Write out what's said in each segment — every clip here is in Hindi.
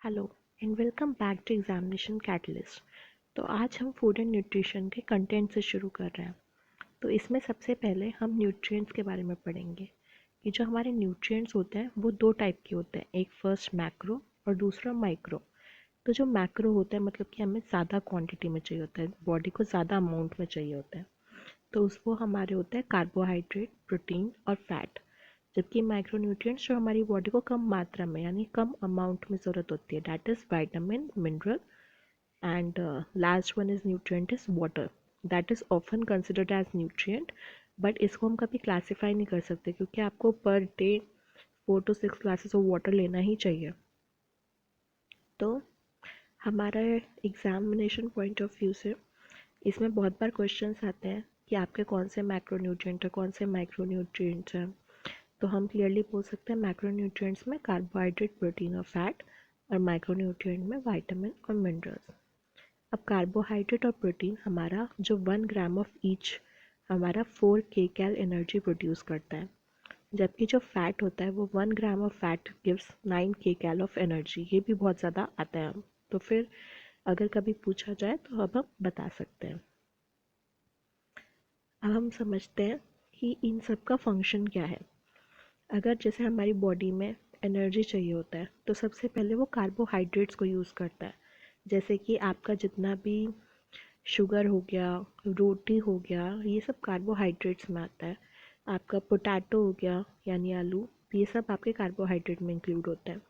Hello and welcome back to Examination Catalyst. तो आज हम फूड एंड न्यूट्रिशन के कंटेंट से शुरू कर रहे हैं। तो इसमें सबसे पहले हम न्यूट्रिएंट्स के बारे में पढ़ेंगे कि जो हमारे न्यूट्रिएंट्स होते हैं वो दो टाइप के होते हैं, एक फर्स्ट मैक्रो और दूसरा माइक्रो। तो जो मैक्रो होता है मतलब कि हमें ज़्यादा क्वांटिटी में चाहिए होता है, बॉडी को ज़्यादा अमाउंट में चाहिए होता है। तो उस वो हमारे होते हैं कार्बोहाइड्रेट, प्रोटीन और फैट। जबकि माइक्रोन्यूट्रिएंट्स जो हमारी बॉडी को कम मात्रा में यानी कम अमाउंट में ज़रूरत होती है, that is vitamin, mineral and last one is nutrient is water. That is often considered as nutrient, but इसको हम कभी क्लासीफाई नहीं कर सकते क्योंकि आपको per day 4 to 6 glasses of water लेना ही चाहिए। तो हमारा एग्जामिनेशन पॉइंट ऑफ व्यू से इसमें बहुत बार क्वेश्चंस आते हैं कि आपके कौन से मैक्रोन्यूट्रिएंट है, कौन से माइक्रोन्यूट्रिएंट्स हैं। तो हम क्लियरली बोल सकते हैं मैक्रोन्यूट्रिएंट्स में कार्बोहाइड्रेट, प्रोटीन और फैट, और माइक्रोन्यूट्रिएंट में विटामिन और मिनरल्स। अब कार्बोहाइड्रेट और प्रोटीन हमारा जो 1 ग्राम ऑफ ईच हमारा 4 kcal एनर्जी प्रोड्यूस करता है, जबकि जो फैट होता है वो 1 gram of fat gives 9 kcal of energy. ये भी बहुत ज़्यादा आता है। तो फिर अगर कभी पूछा जाए तो अब हम बता सकते हैं। अब हम समझते हैं कि इन सब का फंक्शन क्या है। अगर जैसे हमारी बॉडी में एनर्जी चाहिए होता है तो सबसे पहले वो कार्बोहाइड्रेट्स को यूज़ करता है। जैसे कि आपका जितना भी शुगर हो गया, रोटी हो गया, ये सब कार्बोहाइड्रेट्स में आता है। आपका पोटैटो हो गया यानी आलू, ये सब आपके कार्बोहाइड्रेट में इंक्लूड होता है।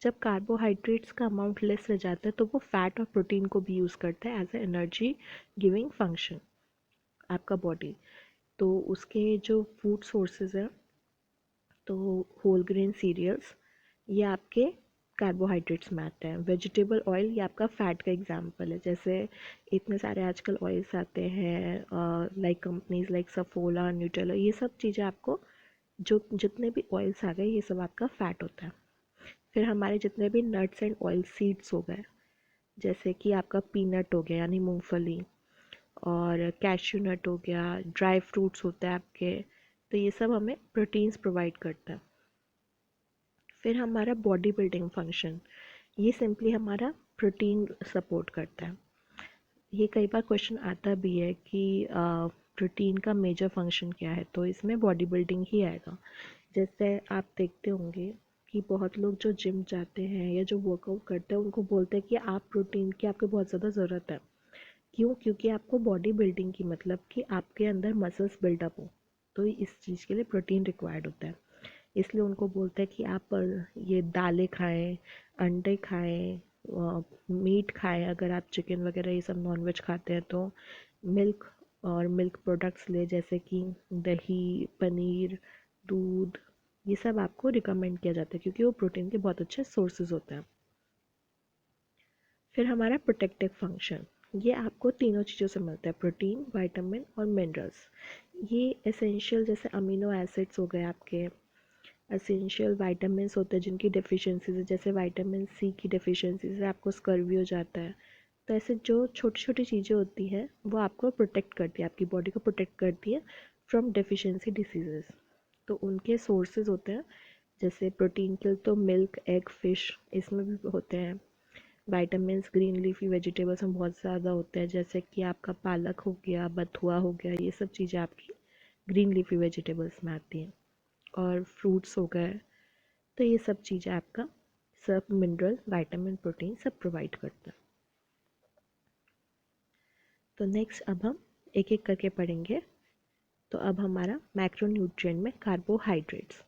जब कार्बोहाइड्रेट्स का अमाउंट लेस रह जाता है तो वो फैट और प्रोटीन को भी यूज़ करता है as a energy giving function आपका बॉडी। तो उसके जो फूड सोर्सेज हैं, तो होल ग्रेन सीरियल्स ये आपके कार्बोहाइड्रेट्स में आते हैं। वेजिटेबल ऑयल ये आपका फ़ैट का एग्जांपल है। जैसे इतने सारे आजकल ऑयल्स आते हैं like companies like Saffola, Nutrela, ये सब चीज़ें आपको जो जितने भी ऑयल्स आ गए ये सब आपका फ़ैट होता है। फिर हमारे जितने भी नट्स एंड ऑयल सीड्स हो गए, जैसे कि आपका पीनट हो गया यानी मूंगफली, और कैश्यू नट हो गया, ड्राई फ्रूट्स होते हैं आपके, तो ये सब हमें प्रोटीन्स प्रोवाइड करता है। फिर हमारा बॉडी बिल्डिंग फंक्शन, ये सिंपली हमारा प्रोटीन सपोर्ट करता है। ये कई बार क्वेश्चन आता भी है कि प्रोटीन का मेजर फंक्शन क्या है, तो इसमें बॉडी बिल्डिंग ही आएगा। जैसे आप देखते होंगे कि बहुत लोग जो जिम जाते हैं या जो वर्कआउट करते हैं उनको बोलते हैं कि आप प्रोटीन की आपको बहुत ज़्यादा ज़रूरत है। क्यों? क्योंकि आपको बॉडी बिल्डिंग की मतलब कि आपके अंदर मसल्स बिल्डअप हो, तो इस चीज़ के लिए प्रोटीन रिक्वायर्ड होता है। इसलिए उनको बोलते हैं कि आप ये दालें खाएं, अंडे खाएं, मीट खाएं। अगर आप चिकन वगैरह ये सब नॉनवेज खाते हैं तो मिल्क और मिल्क प्रोडक्ट्स ले, जैसे कि दही, पनीर, दूध, ये सब आपको रिकमेंड किया जाता है क्योंकि वो प्रोटीन के बहुत अच्छे सोर्सेज होते हैं। फिर हमारा प्रोटेक्टिव फंक्शन, ये आपको तीनों चीज़ों से मिलता है, प्रोटीन, विटामिन और मिनरल्स। ये एसेंशियल जैसे अमीनो एसिड्स हो गए आपके, एसेंशियल विटामिन्स होते हैं जिनकी डेफिशिएंसीज है, जैसे विटामिन सी की डेफिशिएंसी से आपको स्कर्वी हो जाता है। तो ऐसे जो छोटी छोटी चीज़ें होती हैं वो आपको प्रोटेक्ट करती है, आपकी बॉडी को प्रोटेक्ट करती है फ्रॉम डेफिशिएंसी डिसीजेस। तो उनके सोर्सेज होते हैं, जैसे प्रोटीन के लिए तो मिल्क, एग, फिश, इसमें भी होते हैं। विटामिन्स ग्रीन लीफी वेजिटेबल्स में बहुत ज़्यादा होते हैं, जैसे कि आपका पालक हो गया, बथुआ हो गया, ये सब चीज़ें आपकी ग्रीन लीफी वेजिटेबल्स में आती हैं। और फ्रूट्स हो गए, तो ये सब चीज़ें आपका सब मिनरल, विटामिन, प्रोटीन सब प्रोवाइड करता है। तो नेक्स्ट अब हम एक एक करके पढ़ेंगे। तो अब हमारा मैक्रोन्यूट्रिएंट में कार्बोहाइड्रेट्स।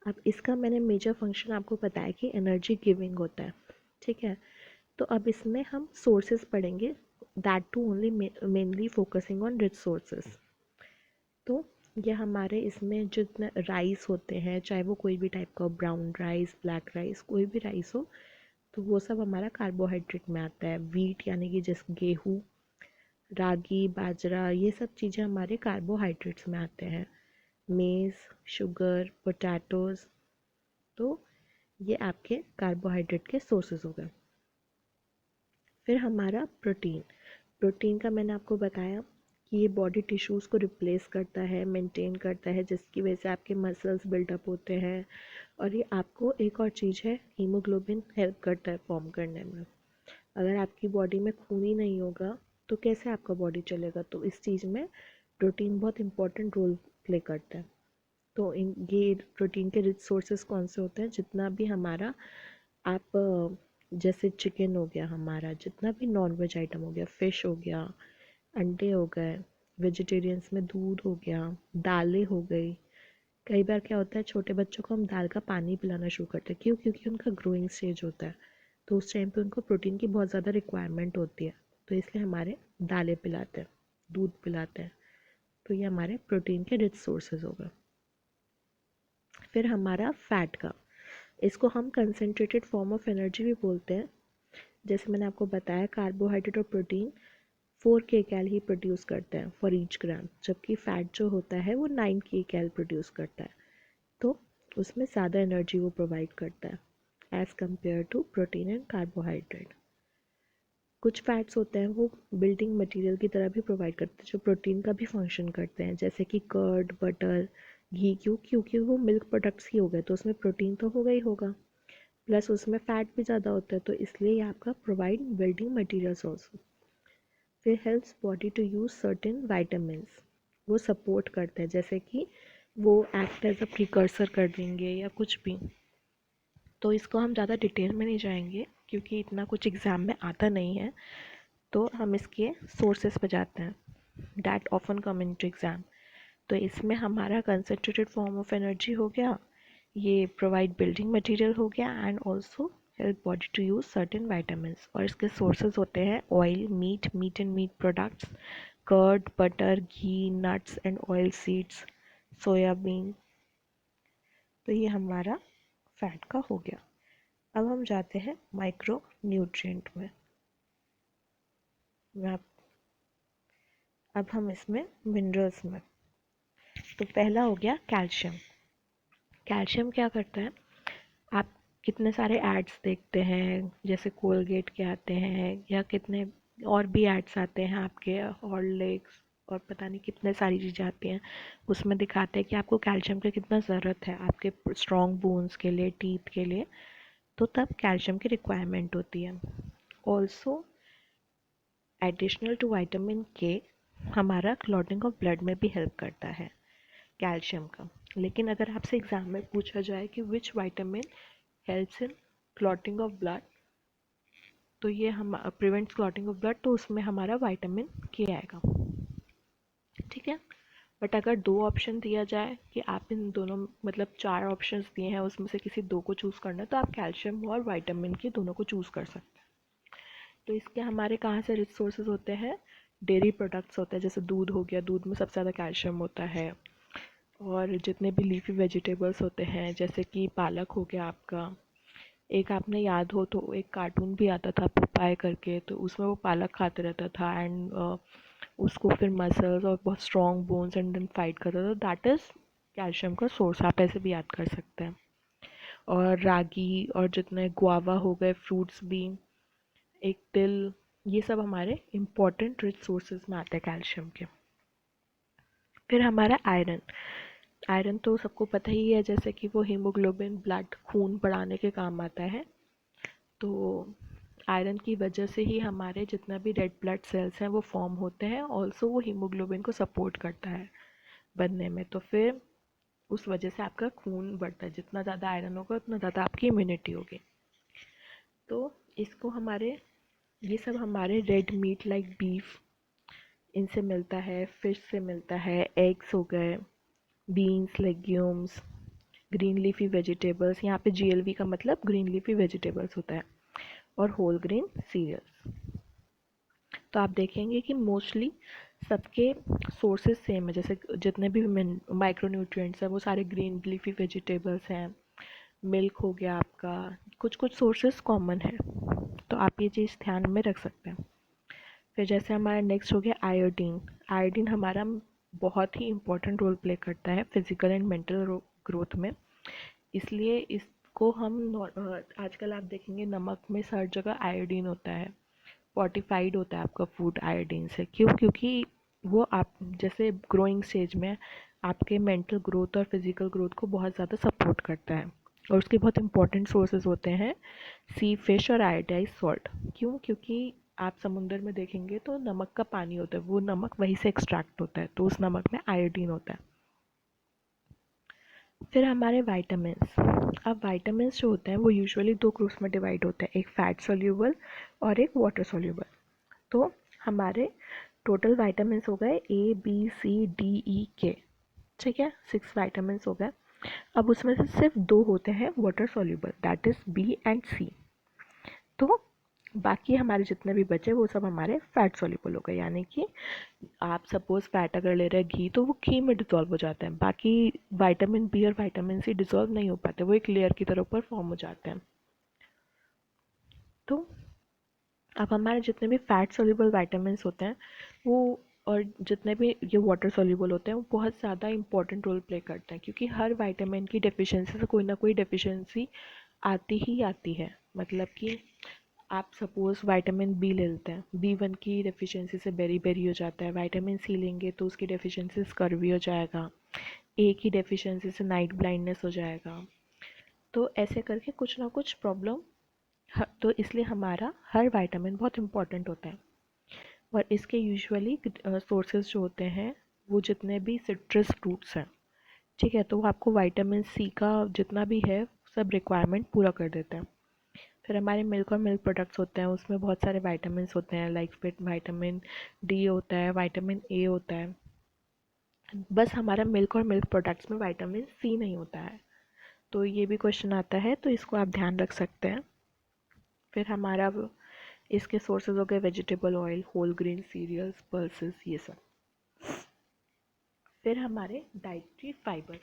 अब इसका मैंने मेजर फंक्शन आपको बताया कि एनर्जी गिविंग होता है, ठीक है। तो अब इसमें हम सोर्सेज पढ़ेंगे, that too only mainly focusing on rich sources. तो ये हमारे इसमें जितने राइस होते हैं, चाहे वो कोई भी टाइप का, ब्राउन राइस, ब्लैक राइस, कोई भी राइस हो, तो वो सब हमारा कार्बोहाइड्रेट में आता है। वीट यानी कि जैसे गेहूँ, रागी, बाजरा, ये सब चीज़ें हमारे कार्बोहाइड्रेट्स में आते हैं। मेज़, शुगर, पोटैटोज़, तो ये आपके कार्बोहाइड्रेट के सोर्सेज हो गए। फिर हमारा प्रोटीन, प्रोटीन का मैंने आपको बताया कि ये बॉडी टिश्यूज़ को रिप्लेस करता है, मेंटेन करता है, जिसकी वजह से आपके मसल्स बिल्डअप होते हैं। और ये आपको एक और चीज़ है, हीमोग्लोबिन हेल्प करता है फॉर्म करने में। अगर आपकी बॉडी में खून ही नहीं होगा तो कैसे आपका बॉडी चलेगा? तो इस चीज़ में प्रोटीन बहुत इंपॉर्टेंट रोल प्ले करता है। तो ये प्रोटीन के रिच सोर्सेज कौन से होते हैं? जितना भी हमारा आप जैसे चिकन हो गया, हमारा जितना भी नॉन वेज आइटम हो गया, फ़िश हो गया, अंडे हो गए, वेजिटेरियंस में दूध हो गया, दालें हो गई। कई बार क्या होता है, छोटे बच्चों को हम दाल का पानी पिलाना शुरू करते हैं। क्यों? क्योंकि उनका ग्रोइंग स्टेज होता है, तो उस टाइम पे उनको प्रोटीन की बहुत ज़्यादा रिक्वायरमेंट होती है, तो इसलिए हमारे दालें पिलाते हैं, दूध पिलाते हैं। तो ये हमारे प्रोटीन के रिच सोर्सेज हो गए। फिर हमारा फैट का, इसको हम कंसनट्रेटेड फॉर्म ऑफ एनर्जी भी बोलते हैं। जैसे मैंने आपको बताया, कार्बोहाइड्रेट और प्रोटीन 4 kcal ही प्रोड्यूस करते हैं फॉर ईच ग्राम, जबकि फ़ैट जो होता है वो 9 kcal प्रोड्यूस करता है। तो उसमें ज़्यादा एनर्जी वो प्रोवाइड करता है as compare to protein and carbohydrate. कुछ फैट्स होते हैं वो बिल्डिंग मटेरियल की तरह भी प्रोवाइड करते हैं, जो प्रोटीन का भी फंक्शन करते हैं, जैसे कि कर्ड, बटर, घी। क्योंकि वो मिल्क प्रोडक्ट्स ही हो गए, तो उसमें प्रोटीन तो होगा ही होगा, प्लस उसमें फ़ैट भी ज़्यादा होता है, तो इसलिए ये आपका प्रोवाइड बिल्डिंग मटेरियल्स ऑल्सो। फिर helps body to use certain vitamins, वो सपोर्ट करते हैं, जैसे कि वो एक्ट एज अ प्रिकर्सर कर देंगे या कुछ भी। तो इसको हम ज़्यादा डिटेल में नहीं जाएंगे क्योंकि इतना कुछ एग्ज़ाम में आता नहीं है, तो हम इसके सोर्सेस पे जाते हैं that often come in to exam. तो इसमें हमारा कंसनट्रेटेड फॉर्म ऑफ एनर्जी हो गया, ये प्रोवाइड बिल्डिंग मटेरियल हो गया, and also help body to use certain vitamins. और इसके सोर्सेज होते हैं oil, meat and meat products, curd, butter, ghee, nuts and oil seeds, soybean. तो ये हमारा फैट का हो गया। अब हम जाते हैं माइक्रो न्यूट्रिएंट में। मैं अब हम इसमें मिनरल्स में, तो पहला हो गया कैल्शियम। कैल्शियम क्या करता है? आप कितने सारे एड्स देखते हैं, जैसे कोलगेट के आते हैं या कितने और भी एड्स आते हैं आपके, हॉर्लिक्स और पता नहीं कितने सारी चीज़ें आती हैं, उसमें दिखाते हैं कि आपको कैल्शियम की कितना ज़रूरत है आपके स्ट्रॉन्ग बोन्स के लिए, टीथ के लिए। तो तब कैल्शियम की रिक्वायरमेंट होती है। ऑल्सो एडिशनल टू विटामिन के, हमारा क्लॉटिंग ऑफ ब्लड में भी हेल्प करता है कैल्शियम का। लेकिन अगर आपसे एग्ज़ाम में पूछा जाए कि which vitamin helps in clotting of blood, तो ये हम प्रिवेंट्स क्लॉटिंग ऑफ ब्लड, तो उसमें हमारा विटामिन के आएगा। ठीक है। बट अगर दो ऑप्शन दिया जाए कि आप इन दोनों, मतलब 4 ऑप्शंस दिए हैं उसमें से किसी 2 को चूज़ करना है, तो आप कैल्शियम और विटामिन के दोनों को चूज़ कर सकते हैं। तो इसके हमारे कहाँ से रिच सोर्सेज होते हैं? डेयरी प्रोडक्ट्स होते हैं, जैसे दूध हो गया, दूध में सबसे ज़्यादा कैल्शियम होता है। और जितने भी लीफी वेजिटेबल्स होते हैं, जैसे कि पालक हो गया आपका, एक आपने याद हो तो एक कार्टून भी आता था पपाया करके, तो उसमें वो पालक खाते रहता था एंड उसको फिर मसल्स और बहुत strong bones and then fight करता था। दैट इज़ कैल्शियम का सोर्स, आप ऐसे भी याद कर सकते हैं। और रागी और जितने गुआवा हो गए, फ्रूट्स भी, एक तिल, ये सब हमारे इम्पॉर्टेंट रिच सोर्सेज में आते हैं कैल्शियम के। फिर हमारा आयरन। आयरन तो सबको पता ही है, जैसे कि वो हीमोग्लोबिन, ब्लड, खून बढ़ाने के काम आता है। तो आयरन की वजह से ही हमारे जितना भी रेड ब्लड सेल्स हैं वो फॉर्म होते हैं, ऑल्सो वो हीमोग्लोबिन को सपोर्ट करता है बनने में। तो फिर उस वजह से आपका खून बढ़ता है, जितना ज़्यादा आयरन होगा उतना ज़्यादा आपकी इम्यूनिटी होगी। तो इसको हमारे, ये सब हमारे रेड मीट लाइक बीफ, इनसे मिलता है, फिश से मिलता है, एग्स हो गए, beans, legumes, green leafy vegetables, यहाँ पे GLV का मतलब ग्रीन लीफी वेजिटेबल्स होता है, और होल ग्रेन सीरियल्स। तो आप देखेंगे कि मोस्टली सबके सोर्सेज सेम है, जैसे जितने भी माइक्रो न्यूट्रिएंट्स हैं वो सारे ग्रीन लीफी वेजिटेबल्स हैं। मिल्क हो गया आपका, कुछ कुछ सोर्सेज कॉमन है, तो आप ये चीज़ ध्यान में रख सकते हैं। फिर जैसे हमारा नेक्स्ट हो गया आयोडीन। आयोडीन हमारा बहुत ही इम्पोर्टेंट रोल प्ले करता है फिज़िकल एंड मेंटल ग्रोथ में, इसलिए इसको हम आजकल आप देखेंगे नमक में हर जगह आयोडीन होता है, फोर्टिफाइड होता है आपका फूड आयोडीन से। क्यों? क्योंकि वो आप जैसे ग्रोइंग स्टेज में आपके मेंटल ग्रोथ और फिज़िकल ग्रोथ को बहुत ज़्यादा सपोर्ट करता है। और उसके बहुत इंपॉर्टेंट सोर्सेज होते हैं सी फिश और आयोडाइज सॉल्ट। क्यों? क्योंकि आप समुंदर में देखेंगे तो नमक का पानी होता है, वो नमक वहीं से एक्सट्रैक्ट होता है, तो उस नमक में आयोडीन होता है। फिर हमारे वाइटामिन्स। अब वाइटामिन्स जो होते हैं वो यूजुअली दो ग्रुप्स में डिवाइड होते हैं, एक फैट सोल्यूबल और एक वाटर सोल्यूबल। तो हमारे टोटल वाइटामिन्स हो गए A B C D E K, ठीक है, 6 वाइटामिन्स हो गए। अब उसमें से सिर्फ 2 होते हैं water soluble, that is B and C। तो बाकी हमारे जितने भी बचे वो सब हमारे फैट सोल्यूबल हो गए, यानी कि आप सपोज फैट अगर ले रहे हैं घी, तो वो घी में डिज़ोल्व हो जाता है। बाकी विटामिन बी और विटामिन सी डिज़ोल्व नहीं हो पाते, वो एक लेयर की तरह ऊपर फॉर्म हो जाते हैं। तो अब हमारे जितने भी फैट सोल्यूबल विटामिन्स होते हैं वो, और जितने भी ये वाटर सोल्यूबल होते हैं, वो बहुत ज़्यादा इंपॉर्टेंट रोल प्ले करते हैं, क्योंकि हर विटामिन की डेफिशिएंसी से कोई ना कोई डेफिशिएंसी आती ही आती है। मतलब कि आप सपोज़ विटामिन बी ले लेते हैं, B1 की डेफिशिएंसी से बेरी बेरी हो जाता है। विटामिन सी लेंगे तो उसकी डेफिशिएंसी स्कर्वी हो जाएगा। ए की डेफिशिएंसी से नाइट ब्लाइंडनेस हो जाएगा। तो ऐसे करके कुछ ना कुछ प्रॉब्लम, तो इसलिए हमारा हर विटामिन बहुत इंपॉर्टेंट होता है। और इसके यूजुअली सोर्सेज जो होते हैं वो जितने भी सिट्रस फ्रूट्स हैं, ठीक है, तो वो आपको विटामिन सी का जितना भी है सब रिक्वायरमेंट पूरा कर देते हैं। फिर हमारे मिल्क और मिल्क प्रोडक्ट्स होते हैं, उसमें बहुत सारे विटामिन्स होते हैं, लाइक फिट विटामिन डी होता है, विटामिन ए होता है। बस हमारा मिल्क और मिल्क प्रोडक्ट्स में विटामिन सी नहीं होता है। तो ये भी क्वेश्चन आता है, तो इसको आप ध्यान रख सकते हैं। फिर हमारा इसके सोर्सेज हो गए vegetable oil, whole grain cereals, pulses, ये सब। फिर हमारे डाइट्री फाइबर।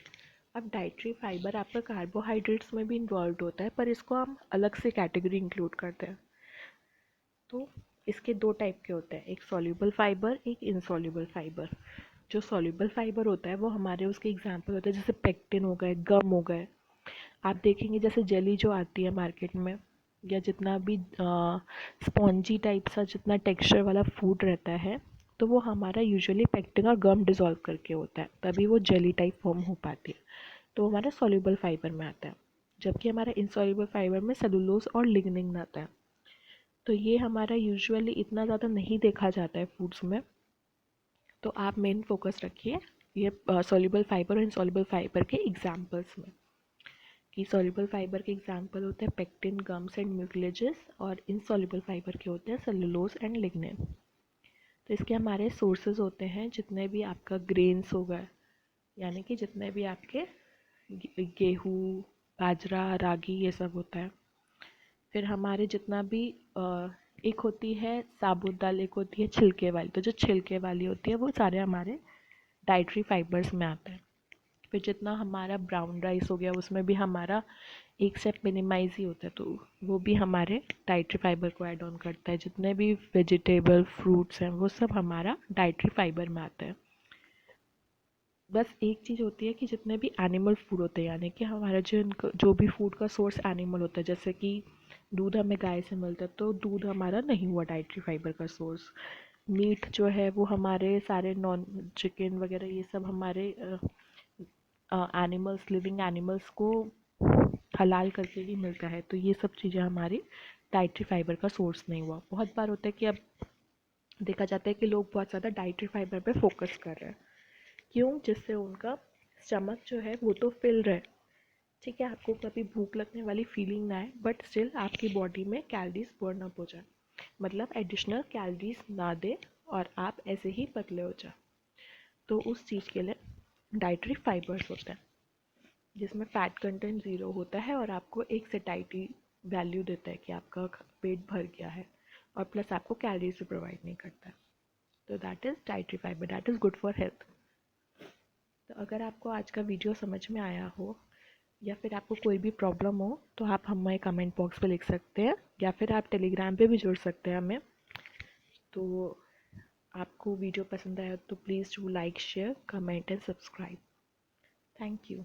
अब डाइट्री फाइबर आपका कार्बोहाइड्रेट्स में भी इन्वॉल्व होता है, पर इसको हम अलग से कैटेगरी इंक्लूड करते हैं। तो इसके 2 टाइप के होते हैं, एक सॉल्यूबल फाइबर, एक इनसॉल्यूबल फाइबर। जो सॉल्यूबल फाइबर होता है वो हमारे उसके एग्जांपल होते हैं, जैसे पेक्टिन हो गए, गम हो गए। आप देखेंगे जैसे जेली जो आती है मार्केट में, या जितना भी स्पॉन्जी टाइप सा जितना टेक्सचर वाला फूड रहता है, तो वो हमारा यूजुअली पेक्टिन और गम डिज़ोल्व करके होता है, तभी वो जेली टाइप फॉर्म हो पाती है। तो हमारा सॉल्यूबल फाइबर में आता है। जबकि हमारा इनसॉल्यूबल फाइबर में सेलुलोज और लिग्निन आता है। तो ये हमारा यूजुअली इतना ज़्यादा नहीं देखा जाता है फूड्स में। तो आप मेन फोकस रखिए ये सॉल्युबल फाइबर और इनसॉल्युबल फाइबर के एग्जांपल्स में, कि सॉल्युबल फाइबर के एग्जांपल होते हैं पेक्टिन, गम्स एंड म्यूसिलेजेस, और इनसॉल्युबल फाइबर के होते हैं सेलुलोज एंड लिग्निन। तो इसके हमारे सोर्सेज होते हैं जितने भी आपका ग्रेन्स हो गए, यानी कि जितने भी आपके गेहूँ, बाजरा, रागी, ये सब होता है। फिर हमारे जितना भी एक होती है साबुत दाल, एक होती है छिलके वाली। तो जो छिलके वाली होती है वो सारे हमारे डाइट्री फाइबर्स में आते हैं। फिर जितना हमारा ब्राउन राइस हो गया उसमें भी हमारा एक स्टेप मिनिमाइज ही होता है, तो वो भी हमारे डाइट्री फाइबर को ऐड ऑन करता है। जितने भी वेजिटेबल फ्रूट्स हैं वो सब हमारा डाइट्री फाइबर में आता है। बस एक चीज़ होती है कि जितने भी एनिमल फूड होते हैं, यानी कि हमारा जो भी फूड का सोर्स एनिमल होता है, जैसे कि दूध हमें गाय से मिलता है, तो दूध हमारा नहीं हुआ डाइट्री फाइबर का सोर्स। मीट जो है वो हमारे सारे नॉन चिकन वगैरह ये सब हमारे एनिमल्स, लिविंग एनिमल्स को हलाल करके ही मिलता है। तो ये सब चीज़ें हमारी डाइट्री फाइबर का सोर्स नहीं हुआ। बहुत बार होता है कि अब देखा जाता है कि लोग बहुत ज़्यादा डाइट्री फाइबर पे फोकस कर रहे हैं, क्यों? जिससे उनका स्टमक जो है वो तो फिल रहे, ठीक है, आपको कभी भूख लगने वाली फीलिंग ना आए, बट स्टिल आपकी बॉडी में कैलोरीज बर्न अप हो जाए, मतलब एडिशनल कैलोरीज ना दे और आप ऐसे ही पतले हो जाए। तो उस चीज़ के लिए डाइटरी फाइबर्स होते हैं, जिसमें फ़ैट कंटेंट ज़ीरो होता है और आपको एक सेटाइटी वैल्यू देता है कि आपका पेट भर गया है, और प्लस आपको कैलोरीज भी प्रोवाइड नहीं करता है। तो that is dietary fibre, that is good for health. तो अगर आपको आज का वीडियो समझ में आया हो, या फिर आपको कोई भी प्रॉब्लम हो, तो आप हमें कमेंट बॉक्स पे लिख सकते हैं, या फिर आप टेलीग्राम पे भी जुड़ सकते हैं हमें। तो आपको वीडियो पसंद आया तो please do like, share, comment and subscribe. Thank you.